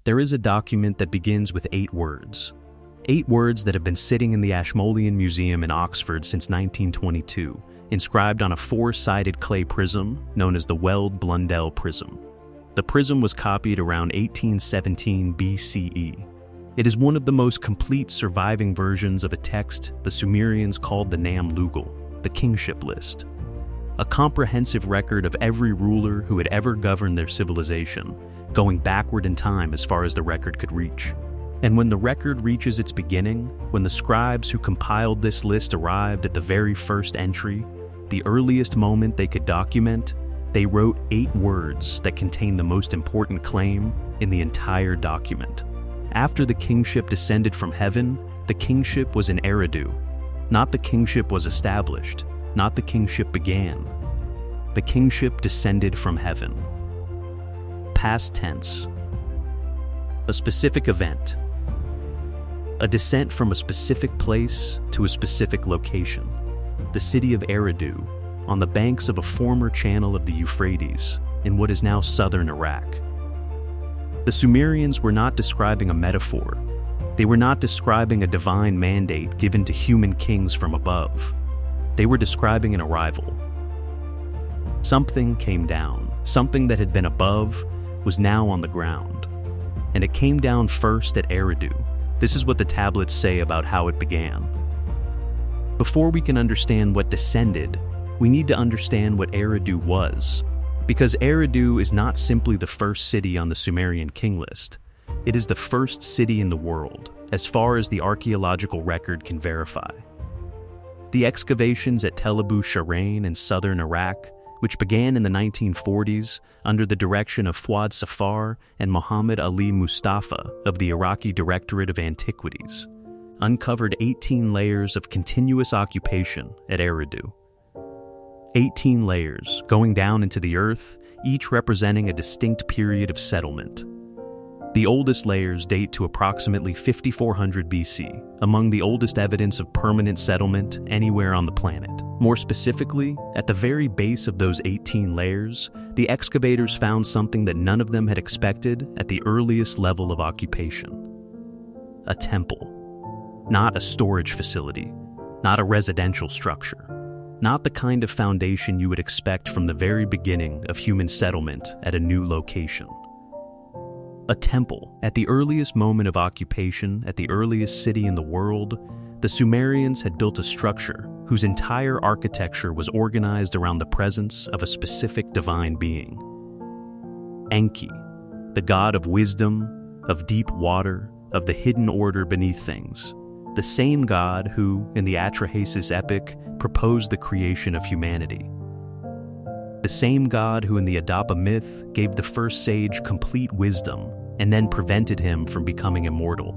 there is a document that begins with 8 words. 8 words that have been sitting in the Ashmolean Museum in Oxford since 1922, inscribed on a 4-sided clay prism known as the Weld-Blundell Prism. The prism was copied around 1817 BCE. It is one of the most complete surviving versions of a text the Sumerians called the Nam-Lugal, the kingship list. A comprehensive record of every ruler who had ever governed their civilization, going backward in time as far as the record could reach. And when the record reaches its beginning, when the scribes who compiled this list arrived at the very first entry, the earliest moment they could document, they wrote 8 words that contain the most important claim in the entire document. After the kingship descended from heaven, the kingship was in Eridu. Not the kingship was established, not the kingship began. The kingship descended from heaven. Past tense. A specific event. A descent from a specific place to a specific location. The city of Eridu, on the banks of a former channel of the Euphrates, in what is now southern Iraq. The Sumerians were not describing a metaphor. They were not describing a divine mandate given to human kings from above. They were describing an arrival. Something came down. Something that had been above was now on the ground. And it came down first at Eridu. This is what the tablets say about how it began. Before we can understand what descended, we need to understand what Eridu was. Because Eridu is not simply the first city on the Sumerian King List. It is the first city in the world, as far as the archaeological record can verify. The excavations at Tel Abu Sharain in southern Iraq, which began in the 1940s under the direction of Fuad Safar and Muhammad Ali Mustafa of the Iraqi Directorate of Antiquities, uncovered 18 layers of continuous occupation at Eridu. 18 layers going down into the earth, each representing a distinct period of settlement. The oldest layers date to approximately 5400 BC, among the oldest evidence of permanent settlement anywhere on the planet. More specifically, at the very base of those 18 layers, the excavators found something that none of them had expected at the earliest level of occupation. A temple. Not a storage facility, not a residential structure. Not the kind of foundation you would expect from the very beginning of human settlement at a new location. A temple. At the earliest moment of occupation, at the earliest city in the world, the Sumerians had built a structure whose entire architecture was organized around the presence of a specific divine being. Enki, the god of wisdom, of deep water, of the hidden order beneath things. The same god who, in the Atrahasis epic, proposed the creation of humanity. The same god who in the Adapa myth gave the first sage complete wisdom and then prevented him from becoming immortal.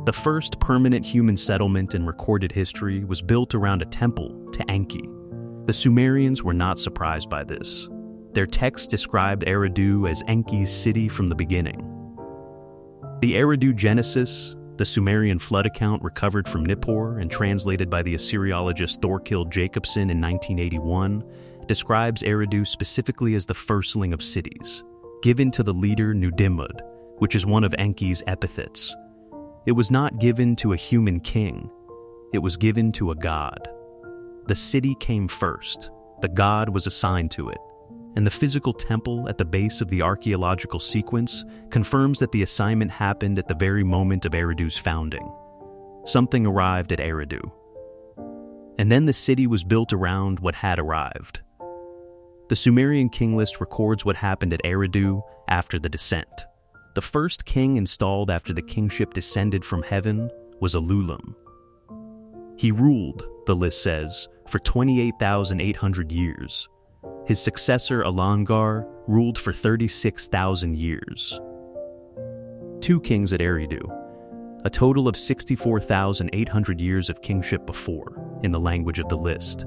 The first permanent human settlement in recorded history was built around a temple to Enki. The Sumerians were not surprised by this. Their texts described Eridu as Enki's city from the beginning. The Eridu Genesis, the Sumerian flood account recovered from Nippur and translated by the Assyriologist Thorkild Jacobson in 1981, describes Eridu specifically as the firstling of cities, given to the leader Nudimud, which is one of Enki's epithets. It was not given to a human king, it was given to a god. The city came first, the god was assigned to it, and the physical temple at the base of the archaeological sequence confirms that the assignment happened at the very moment of Eridu's founding. Something arrived at Eridu. And then the city was built around what had arrived. The Sumerian King List records what happened at Eridu after the descent. The first king installed after the kingship descended from heaven was Ululim. He ruled, the list says, for 28,800 years. His successor, Alangar, ruled for 36,000 years. 2 kings at Eridu, a total of 64,800 years of kingship before, in the language of the list.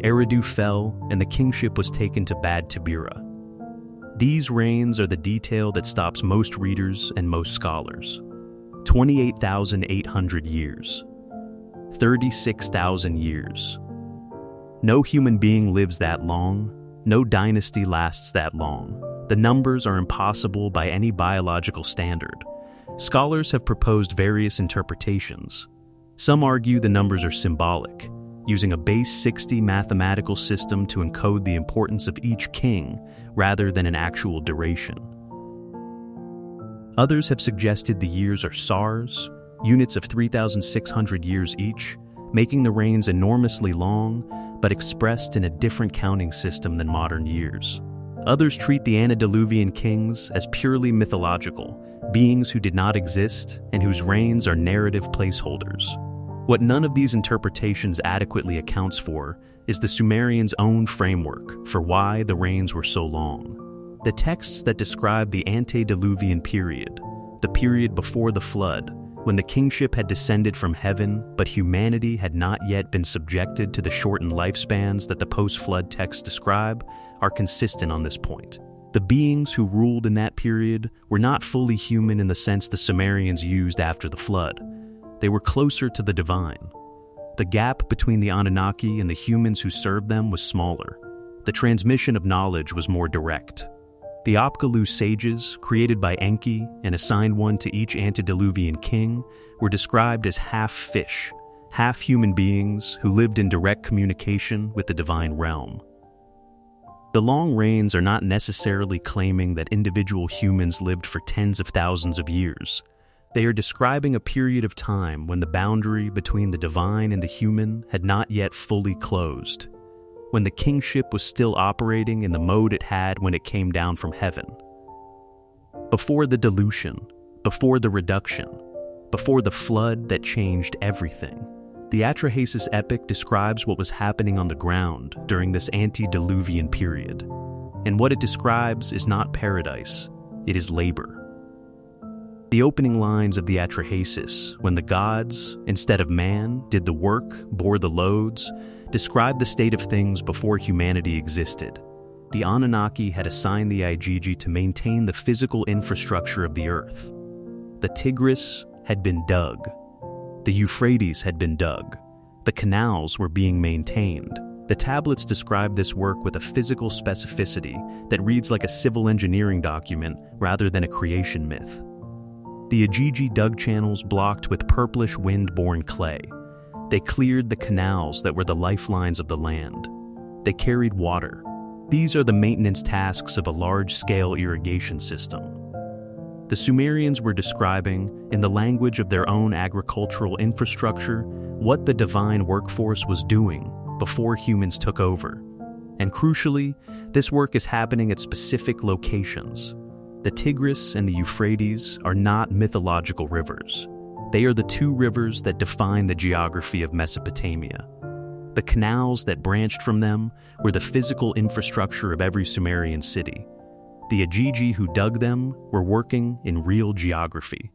Eridu fell, and the kingship was taken to Bad Tabira. These reigns are the detail that stops most readers and most scholars. 28,800 years. 36,000 years. No human being lives that long. No dynasty lasts that long. The numbers are impossible by any biological standard. Scholars have proposed various interpretations. Some argue the numbers are symbolic, using a base 60 mathematical system to encode the importance of each king rather than an actual duration. Others have suggested the years are SARs, units of 3,600 years each, making the reigns enormously long, but expressed in a different counting system than modern years. Others treat the antediluvian kings as purely mythological, beings who did not exist and whose reigns are narrative placeholders. What none of these interpretations adequately accounts for is the Sumerians' own framework for why the reigns were so long. The texts that describe the antediluvian period, the period before the flood, when the kingship had descended from heaven but humanity had not yet been subjected to the shortened lifespans that the post-flood texts describe, are consistent on this point. The beings who ruled in that period were not fully human in the sense the Sumerians used after the flood. They were closer to the divine. The gap between the Anunnaki and the humans who served them was smaller. The transmission of knowledge was more direct. The Apkallu sages, created by Enki and assigned one to each antediluvian king, were described as half-fish, half-human beings who lived in direct communication with the divine realm. The long reigns are not necessarily claiming that individual humans lived for tens of thousands of years. They are describing a period of time when the boundary between the divine and the human had not yet fully closed, when the kingship was still operating in the mode it had when it came down from heaven. Before the dilution, before the reduction, before the flood that changed everything. The Atrahasis epic describes what was happening on the ground during this antediluvian period. And what it describes is not paradise, it is labor. The opening lines of the Atrahasis, when the gods, instead of man, did the work, bore the loads, describe the state of things before humanity existed. The Anunnaki had assigned the Igigi to maintain the physical infrastructure of the earth. The Tigris had been dug. The Euphrates had been dug. The canals were being maintained. The tablets describe this work with a physical specificity that reads like a civil engineering document rather than a creation myth. The Igigi dug channels blocked with purplish wind-borne clay. They cleared the canals that were the lifelines of the land. They carried water. These are the maintenance tasks of a large-scale irrigation system. The Sumerians were describing, in the language of their own agricultural infrastructure, what the divine workforce was doing before humans took over. And crucially, this work is happening at specific locations. The Tigris and the Euphrates are not mythological rivers. They are the two rivers that define the geography of Mesopotamia. The canals that branched from them were the physical infrastructure of every Sumerian city. The Igigi who dug them were working in real geography,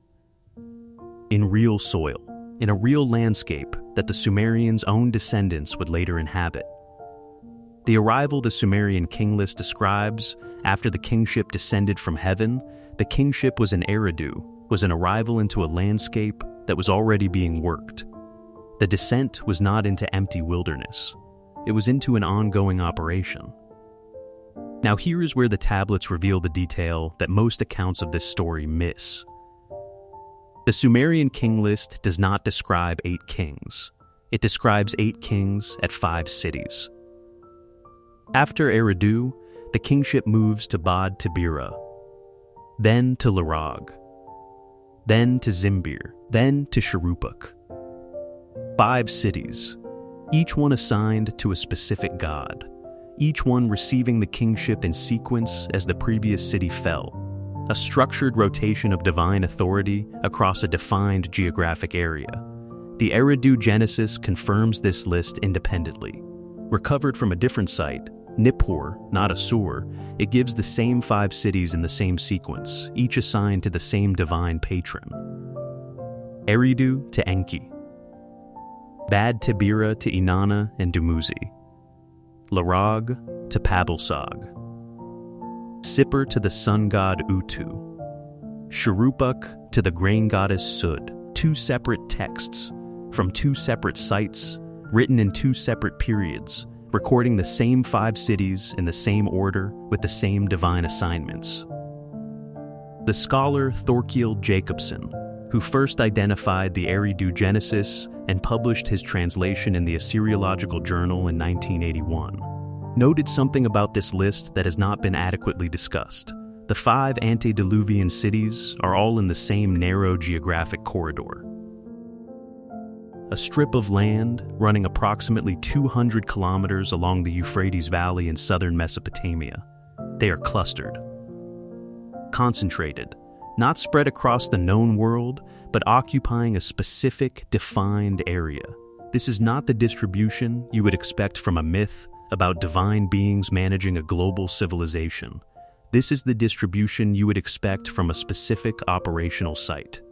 in real soil, in a real landscape that the Sumerians' own descendants would later inhabit. The arrival the Sumerian King List describes, after the kingship descended from heaven, the kingship was an Eridu, was an arrival into a landscape that was already being worked. The descent was not into empty wilderness. It was into an ongoing operation. Now here is where the tablets reveal the detail that most accounts of this story miss. The Sumerian King List does not describe 8 kings. It describes 8 kings at 5 cities. After Eridu, the kingship moves to Bad Tibira, then to Larag, then to Zimbir, then to Shuruppak. 5 cities, each one assigned to a specific god, each one receiving the kingship in sequence as the previous city fell, a structured rotation of divine authority across a defined geographic area. The Eridu Genesis confirms this list independently. Recovered from a different site, Nippur, not Assur, it gives the same 5 cities in the same sequence, each assigned to the same divine patron. Eridu to Enki, Bad Tibira to Inanna and Dumuzi, Larag to Pabilsag, Sippar to the sun god Utu, Shuruppak to the grain goddess Sud, 2 separate texts, from 2 separate sites, written in 2 separate periods, recording the same 5 cities in the same order with the same divine assignments. The scholar Thorkild Jacobson, who first identified the Eridu Genesis and published his translation in the Assyriological Journal in 1981, noted something about this list that has not been adequately discussed. The 5 antediluvian cities are all in the same narrow geographic corridor. A strip of land running approximately 200 kilometers along the Euphrates Valley in southern Mesopotamia. They are clustered, concentrated, not spread across the known world, but occupying a specific, defined area. This is not the distribution you would expect from a myth about divine beings managing a global civilization. This is the distribution you would expect from a specific operational site.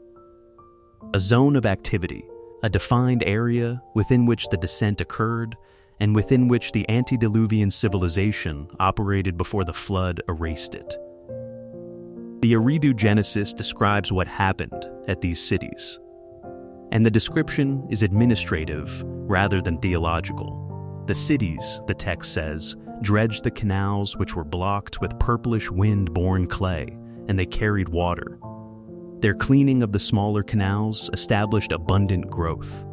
A zone of activity, a defined area within which the descent occurred and within which the antediluvian civilization operated before the flood erased it. The Eridu Genesis describes what happened at these cities, and the description is administrative rather than theological. The cities, the text says, dredged the canals which were blocked with purplish wind-borne clay, and they carried water. Their cleaning of the smaller canals established abundant growth.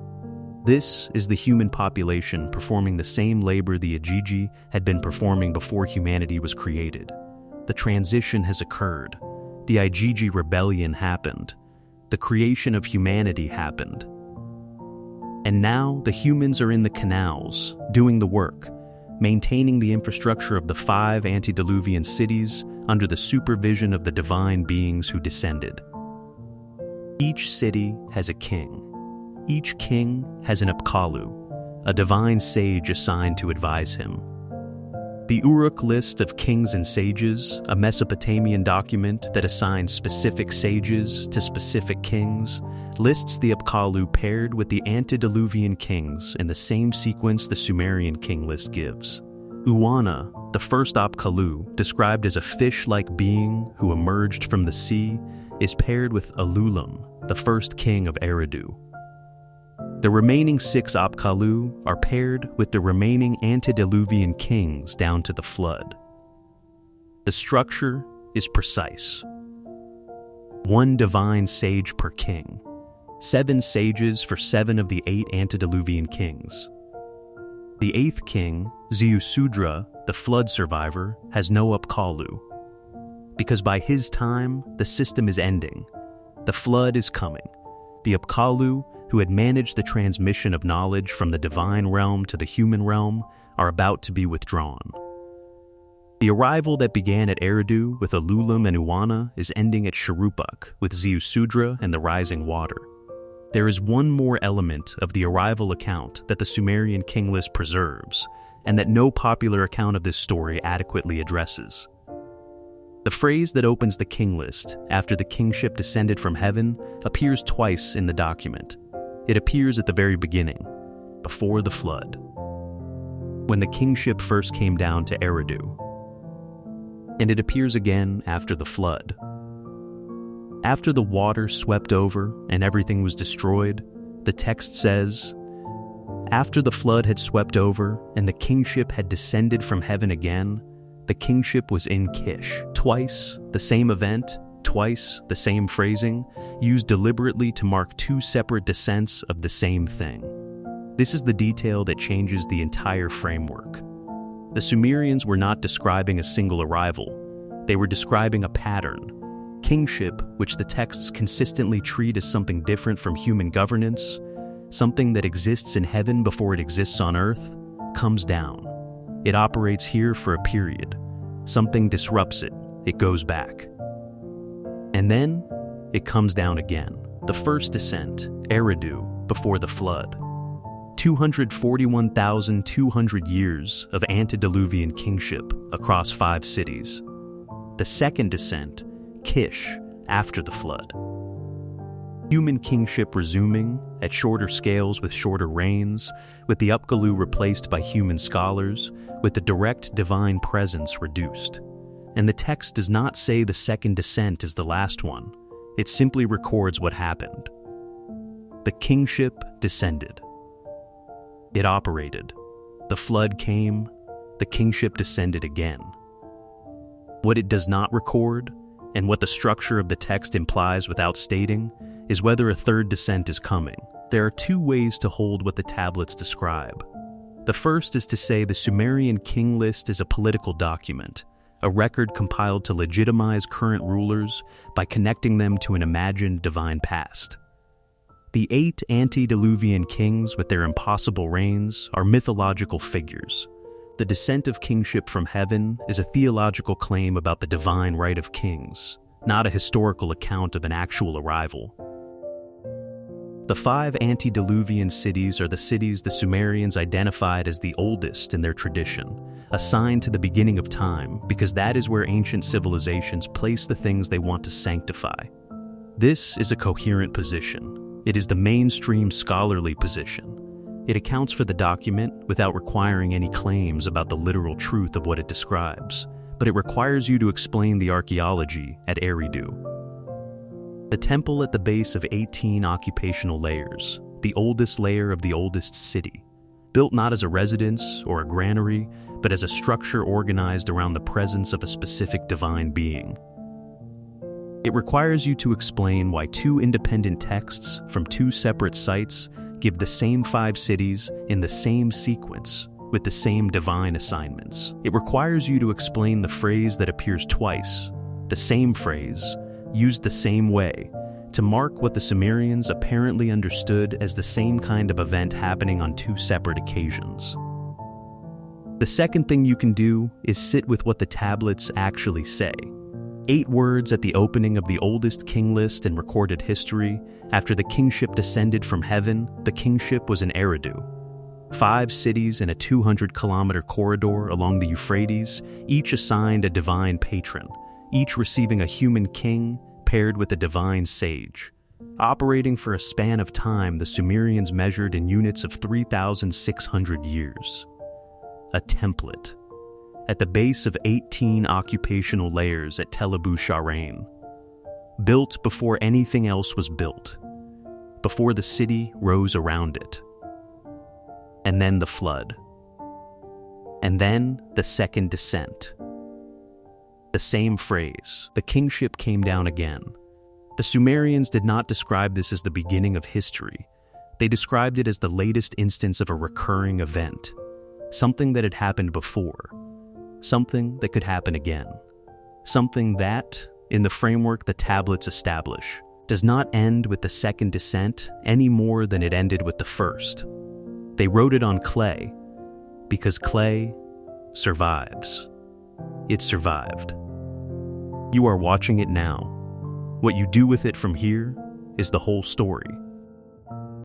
This is the human population performing the same labor the Ajiji had been performing before humanity was created. The transition has occurred. The Ajiji rebellion happened. The creation of humanity happened. And now the humans are in the canals, doing the work, maintaining the infrastructure of the 5 antediluvian cities under the supervision of the divine beings who descended. Each city has a king. Each king has an Apkallu, a divine sage assigned to advise him. The Uruk list of kings and sages, a Mesopotamian document that assigns specific sages to specific kings, lists the Apkallu paired with the antediluvian kings in the same sequence the Sumerian King List gives. Uwana, the first Apkallu, described as a fish-like being who emerged from the sea, is paired with Ululam, the first king of Eridu. The remaining 6 Apkallu are paired with the remaining antediluvian kings down to the flood. The structure is precise. 1 divine sage per king, 7 sages for 7 of the 8 antediluvian kings. The 8th king, Ziusudra, the flood survivor, has no Apkallu, because by his time, the system is ending. The flood is coming. The Apkallu, who had managed the transmission of knowledge from the divine realm to the human realm, are about to be withdrawn. The arrival that began at Eridu with Ululam and Uwana is ending at Shuruppak with Ziusudra and the rising water. There is one more element of the arrival account that the Sumerian King List preserves, and that no popular account of this story adequately addresses. The phrase that opens the King List after the kingship descended from heaven appears twice in the document. It appears at the very beginning, before the flood, when the kingship first came down to Eridu, and it appears again after the flood. After the water swept over and everything was destroyed, the text says, "After the flood had swept over and the kingship had descended from heaven again, the kingship was in Kish." Twice the same event, twice the same phrasing, used deliberately to mark 2 separate descents of the same thing. This is the detail that changes the entire framework. The Sumerians were not describing a single arrival. They were describing a pattern. Kingship, which the texts consistently treat as something different from human governance, something that exists in heaven before it exists on earth, comes down. It operates here for a period. Something disrupts it. It goes back. And then it comes down again. The first descent, Eridu, before the flood. 241,200 years of antediluvian kingship across 5 cities. The second descent, Kish, after the flood. Human kingship resuming at shorter scales with shorter reigns, with the Apkallu replaced by human scholars, with the direct divine presence reduced. And the text does not say the second descent is the last one. It simply records what happened. The kingship descended. It operated. The flood came, the kingship descended again. What it does not record, and what the structure of the text implies without stating, is whether a third descent is coming. There are two ways to hold what the tablets describe. The first is to say the Sumerian King List is a political document, a record compiled to legitimize current rulers by connecting them to an imagined divine past. The 8 antediluvian kings with their impossible reigns are mythological figures. The descent of kingship from heaven is a theological claim about the divine right of kings, not a historical account of an actual arrival. The 5 antediluvian cities are the cities the Sumerians identified as the oldest in their tradition, assigned to the beginning of time because that is where ancient civilizations place the things they want to sanctify. This is a coherent position. It is the mainstream scholarly position. It accounts for the document without requiring any claims about the literal truth of what it describes, but it requires you to explain the archaeology at Eridu. The temple at the base of 18 occupational layers, the oldest layer of the oldest city, built not as a residence or a granary, but as a structure organized around the presence of a specific divine being. It requires you to explain why 2 independent texts from 2 separate sites give the same 5 cities in the same sequence with the same divine assignments. It requires you to explain the phrase that appears twice, the same phrase, used the same way, to mark what the Sumerians apparently understood as the same kind of event happening on 2 separate occasions. The second thing you can do is sit with what the tablets actually say. 8 words at the opening of the oldest king list in recorded history. After the kingship descended from heaven, the kingship was in Eridu. 5 cities in a 200-kilometer corridor along the Euphrates, each assigned a divine patron, each receiving a human king paired with a divine sage. Operating for a span of time the Sumerians measured in units of 3,600 years. A template. At the base of 18 occupational layers at Tel Abu-Sharain. Built before anything else was built, before the city rose around it. And then the flood. And then the second descent. The same phrase, the kingship came down again. The Sumerians did not describe this as the beginning of history. They described it as the latest instance of a recurring event, something that had happened before, something that could happen again, something that, in the framework the tablets establish, does not end with the second descent any more than it ended with the first. They wrote it on clay because clay survives. It survived. You are watching it now. What you do with it from here is the whole story.